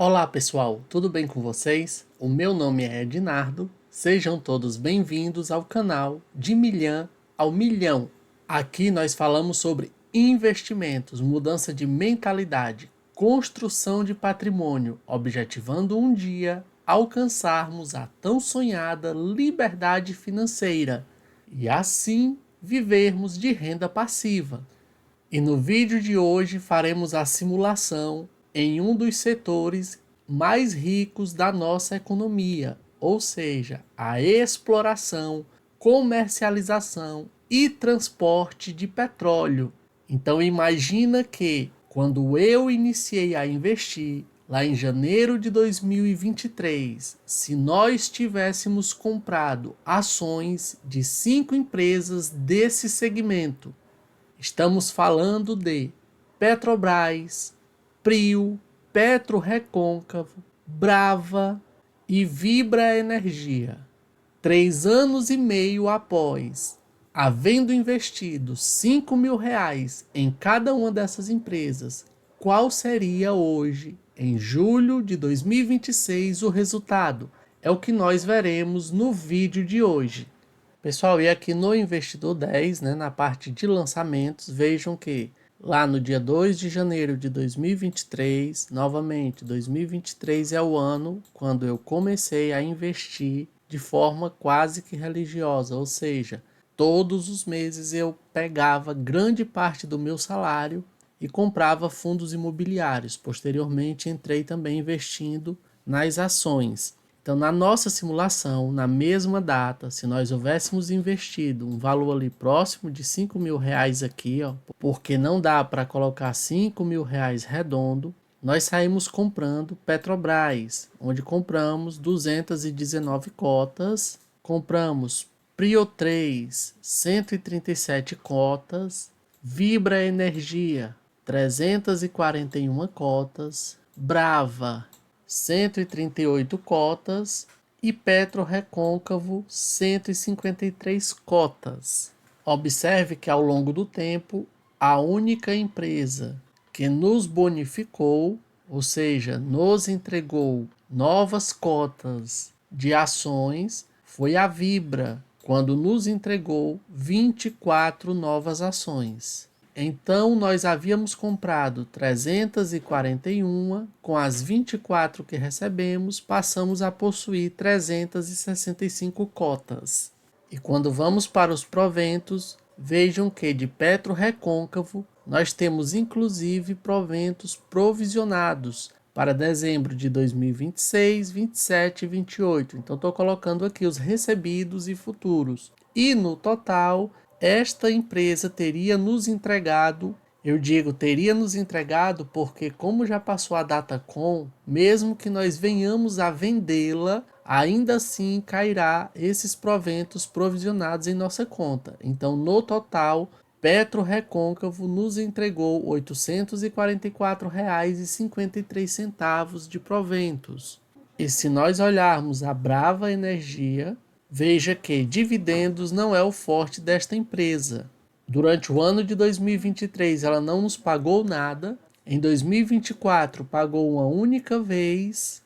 Olá pessoal, tudo bem com vocês? O meu nome é Ednardo, sejam todos bem-vindos ao canal De Milhão ao Milhão. Aqui nós falamos sobre investimentos, mudança de mentalidade, construção de patrimônio, objetivando um dia alcançarmos a tão sonhada liberdade financeira e assim vivermos de renda passiva. E no vídeo de hoje faremos a simulação em um dos setores mais ricos da nossa economia, ou seja, a exploração, comercialização e transporte de petróleo. Então imagina que quando eu iniciei a investir lá em janeiro de 2023, se nós tivéssemos comprado ações de 5 empresas desse segmento. Estamos falando de Petrobras, Prio, Petro Recôncavo, Brava e Vibra Energia. 3 anos e meio após, havendo investido R$ 5.000 em cada uma dessas empresas, qual seria hoje, em julho de 2026, o resultado? É o que nós veremos no vídeo de hoje. Pessoal, e aqui no Investidor 10, na parte de lançamentos, vejam que lá no dia 2 de janeiro de 2023, novamente, 2023 é o ano quando eu comecei a investir de forma quase que religiosa, ou seja, todos os meses eu pegava grande parte do meu salário e comprava fundos imobiliários. Posteriormente, entrei também investindo nas ações. Então, na nossa simulação, na mesma data, se nós houvéssemos investido um valor ali próximo de R$ 5.000 aqui, porque não dá para colocar R$ 5.000 redondo, nós saímos comprando Petrobras, onde compramos 219 cotas, compramos Prio 3, 137 cotas, Vibra Energia, 341 cotas, Brava, 138 cotas e Petro Recôncavo, 153 cotas. Observe que ao longo do tempo, a única empresa que nos bonificou, ou seja, nos entregou novas cotas de ações, foi a Vibra, quando nos entregou 24 novas ações. Então, nós havíamos comprado 341, com as 24 que recebemos, passamos a possuir 365 cotas. E quando vamos para os proventos, vejam que de Petro Recôncavo, nós temos inclusive proventos provisionados para dezembro de 2026, 27 e 28. Então, estou colocando aqui os recebidos e futuros. E no total, esta empresa teria nos entregado, eu digo teria nos entregado porque como já passou a data com, mesmo que nós venhamos a vendê-la, ainda assim cairá esses proventos provisionados em nossa conta. Então, no total, Petro Recôncavo nos entregou R$ 844,53 de proventos. E se nós olharmos a Brava Energia, veja que dividendos não é o forte desta empresa. Durante o ano de 2023, ela não nos pagou nada. Em 2024, pagou uma única vez.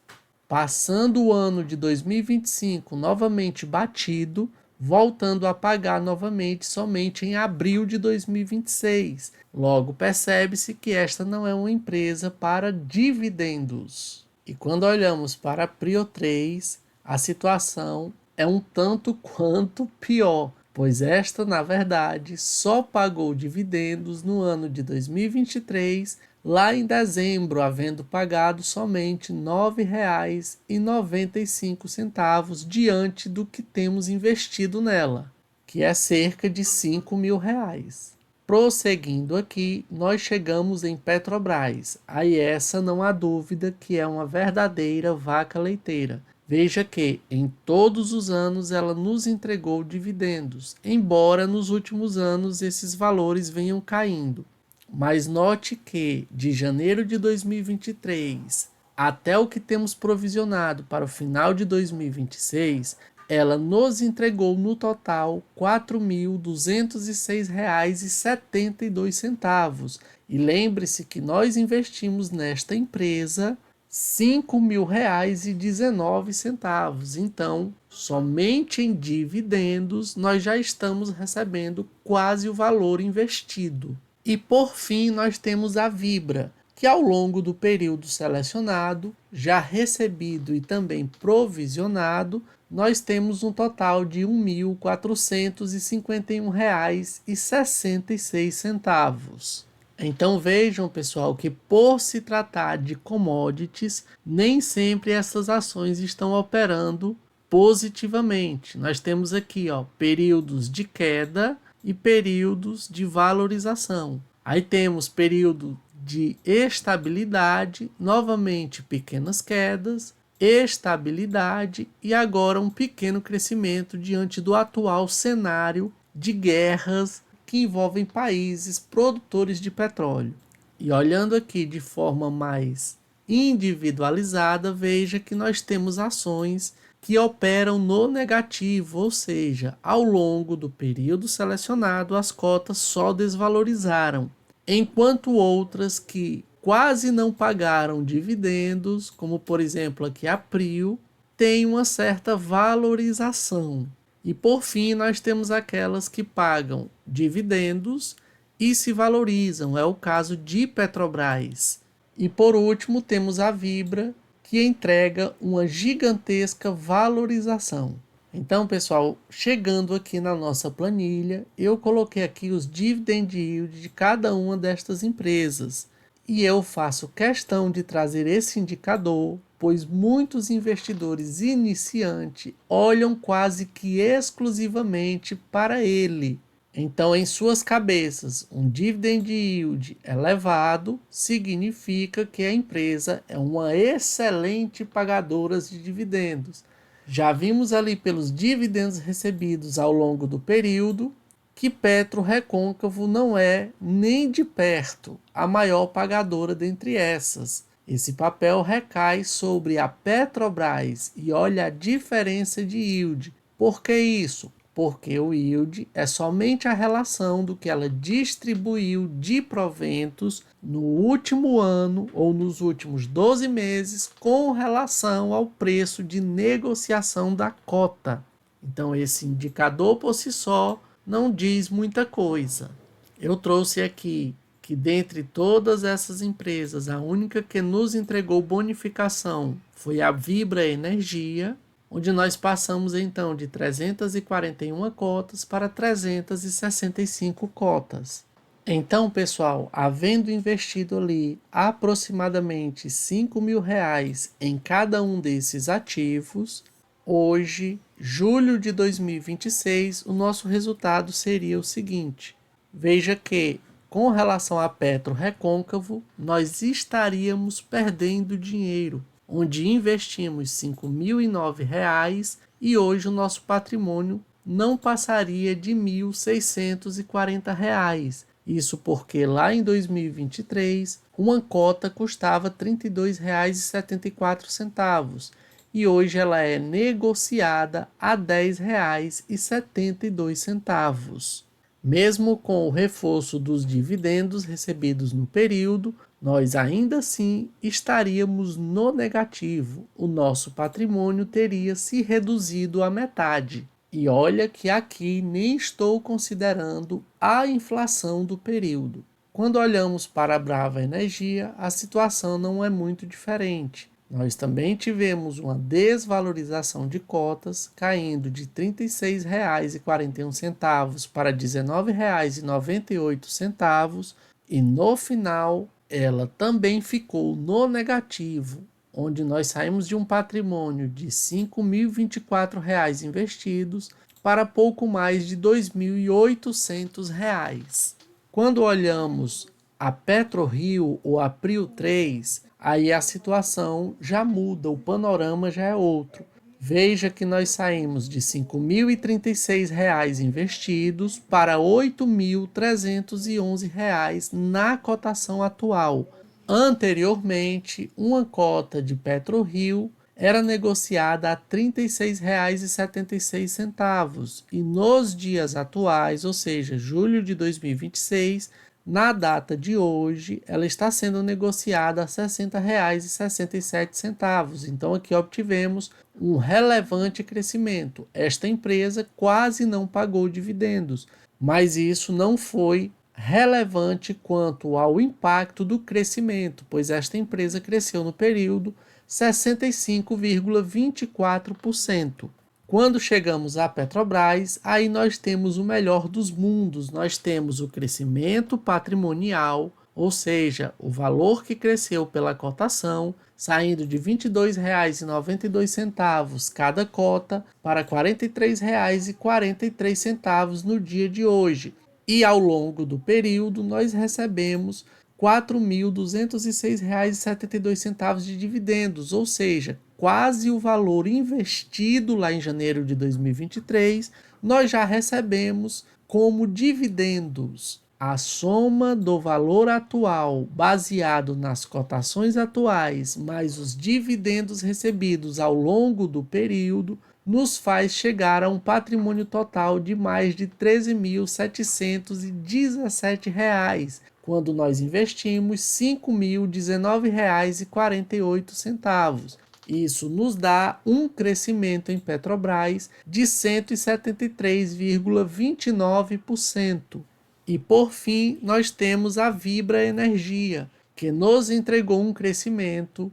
Passando o ano de 2025 novamente batido, voltando a pagar novamente somente em abril de 2026. Logo, percebe-se que esta não é uma empresa para dividendos. E quando olhamos para a Prio 3, a situação é um tanto quanto pior, pois esta, na verdade, só pagou dividendos no ano de 2023, lá em dezembro, havendo pagado somente R$ 9,95 diante do que temos investido nela, que é cerca de R$ 5.000. Prosseguindo aqui, nós chegamos em Petrobras. Aí essa não há dúvida que é uma verdadeira vaca leiteira. Veja que em todos os anos ela nos entregou dividendos, embora nos últimos anos esses valores venham caindo. Mas note que de janeiro de 2023 até o que temos provisionado para o final de 2026, ela nos entregou no total R$ 4.206,72. E lembre-se que nós investimos nesta empresa R$ 5.019. Então, somente em dividendos nós já estamos recebendo quase o valor investido. E por fim, nós temos a Vibra, que ao longo do período selecionado, já recebido e também provisionado, nós temos um total de R$ 1.451,66. Então vejam, pessoal, que por se tratar de commodities, nem sempre essas ações estão operando positivamente. Nós temos aqui, períodos de queda e períodos de valorização. Aí temos período de estabilidade, novamente pequenas quedas, estabilidade e agora um pequeno crescimento diante do atual cenário de guerras que envolvem países produtores de petróleo. E olhando aqui de forma mais individualizada, veja que nós temos ações que operam no negativo, ou seja, ao longo do período selecionado, as cotas só desvalorizaram, enquanto outras que quase não pagaram dividendos, como por exemplo aqui a Prio, têm uma certa valorização. E por fim, nós temos aquelas que pagam dividendos e se valorizam, é o caso de Petrobras. E por último, temos a Vibra, que entrega uma gigantesca valorização. Então, pessoal, chegando aqui na nossa planilha, eu coloquei aqui os dividend yield de cada uma destas empresas. E eu faço questão de trazer esse indicador, pois muitos investidores iniciantes olham quase que exclusivamente para ele. Então, em suas cabeças, um dividend yield elevado significa que a empresa é uma excelente pagadora de dividendos. Já vimos ali pelos dividendos recebidos ao longo do período que PetroRecôncavo não é nem de perto a maior pagadora dentre essas. Esse papel recai sobre a Petrobras e olha a diferença de yield. Por que isso? Porque o yield é somente a relação do que ela distribuiu de proventos no último ano ou nos últimos 12 meses com relação ao preço de negociação da cota. Então, esse indicador por si só não diz muita coisa. Eu trouxe aqui que dentre todas essas empresas, a única que nos entregou bonificação foi a Vibra Energia, onde nós passamos então de 341 cotas para 365 cotas. Então, pessoal, havendo investido ali aproximadamente R$ 5.000 em cada um desses ativos, hoje, julho de 2026, o nosso resultado seria o seguinte. Veja que, com relação a PetroRecôncavo, nós estaríamos perdendo dinheiro, onde investimos R$ 5.009 e hoje o nosso patrimônio não passaria de R$ 1.640. Isso porque lá em 2023, uma cota custava R$ 32,74 e hoje ela é negociada a R$ 10,72. Mesmo com o reforço dos dividendos recebidos no período, nós ainda assim estaríamos no negativo. O nosso patrimônio teria se reduzido à metade. E olha que aqui nem estou considerando a inflação do período. Quando olhamos para a Brava Energia, a situação não é muito diferente. Nós também tivemos uma desvalorização de cotas, caindo de R$ 36,41 para R$ 19,98, e no final ela também ficou no negativo, onde nós saímos de um patrimônio de R$ 5.024 investidos para pouco mais de R$ 2.800. Quando olhamos a PetroRio ou a Prio 3, aí a situação já muda, o panorama já é outro. Veja que nós saímos de R$ 5.036 investidos para R$ 8.311 na cotação atual. Anteriormente, uma cota de PetroRio era negociada a R$ 36,76 e nos dias atuais, ou seja, julho de 2026, Na data de hoje, ela está sendo negociada a R$ 60,67. Então, aqui obtivemos um relevante crescimento. Esta empresa quase não pagou dividendos, mas isso não foi relevante quanto ao impacto do crescimento, pois esta empresa cresceu no período 65,24%. Quando chegamos à Petrobras, aí nós temos o melhor dos mundos. Nós temos o crescimento patrimonial, ou seja, o valor que cresceu pela cotação, saindo de R$ 22,92 cada cota para R$ 43,43 no dia de hoje. E ao longo do período, nós recebemos R$ 4.206,72 de dividendos, ou seja, quase o valor investido lá em janeiro de 2023, nós já recebemos como dividendos. A soma do valor atual, baseado nas cotações atuais, mais os dividendos recebidos ao longo do período, nos faz chegar a um patrimônio total de mais de R$ 13.717, quando nós investimos R$ 5.019,48. Isso nos dá um crescimento em Petrobras de 173,29%. E por fim, nós temos a Vibra Energia, que nos entregou um crescimento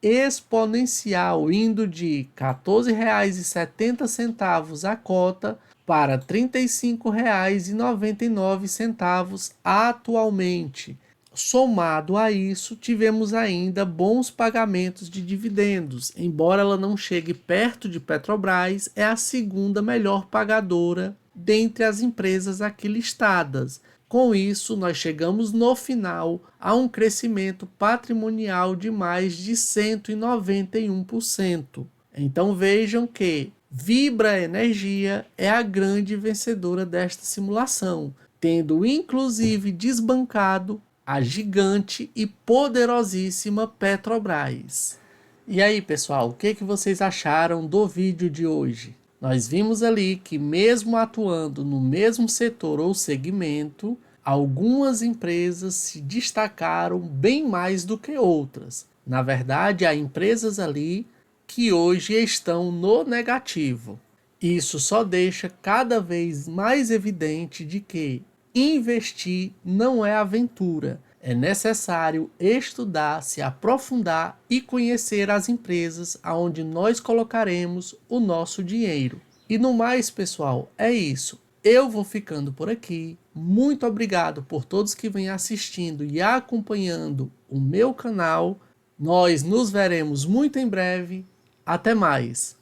exponencial, indo de R$ 14,70 a cota para R$ 35,99 atualmente. Somado a isso, tivemos ainda bons pagamentos de dividendos. Embora ela não chegue perto de Petrobras, é a segunda melhor pagadora dentre as empresas aqui listadas. Com isso, nós chegamos no final a um crescimento patrimonial de mais de 191%. Então vejam que Vibra Energia é a grande vencedora desta simulação, tendo inclusive desbancado a gigante e poderosíssima Petrobras. E aí, pessoal, o que vocês acharam do vídeo de hoje? Nós vimos ali que mesmo atuando no mesmo setor ou segmento, algumas empresas se destacaram bem mais do que outras. Na verdade, há empresas ali que hoje estão no negativo. Isso só deixa cada vez mais evidente de que investir não é aventura. É necessário estudar, se aprofundar e conhecer as empresas aonde nós colocaremos o nosso dinheiro. E no mais, pessoal, é isso. Eu vou ficando por aqui. Muito obrigado por todos que vêm assistindo e acompanhando o meu canal. Nós nos veremos muito em breve. Até mais!